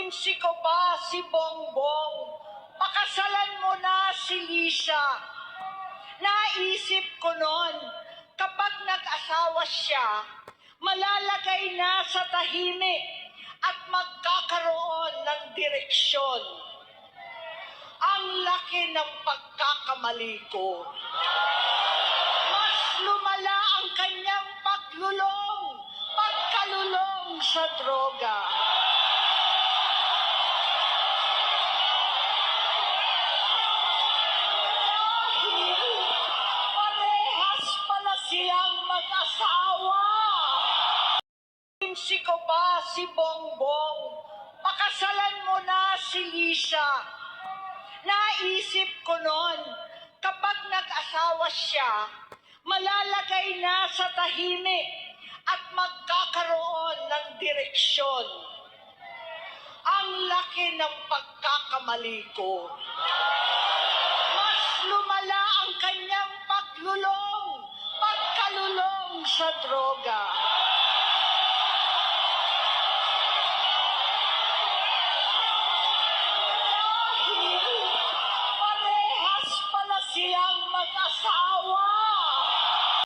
Si ko ba si Bongbong? Pakasalan mo na si Lisa. Naisip ko noon, kapag nag-asawa siya, malalagay na sa tahimik at magkakaroon ng direksyon. Ang laki ng pagkakamali ko. Mas lumala ang kanyang pagkalulong sa droga. Silang mag-asawa. Si ko ba si Bongbong? Pakasalan mo na si Lisa. Naisip ko noon, kapag nag-asawa siya, malalagay na sa tahimik at magkakaroon ng direksyon. Ang laki ng pagkakamali ko. Mas lumala ang kanyang pagkalulong sa droga.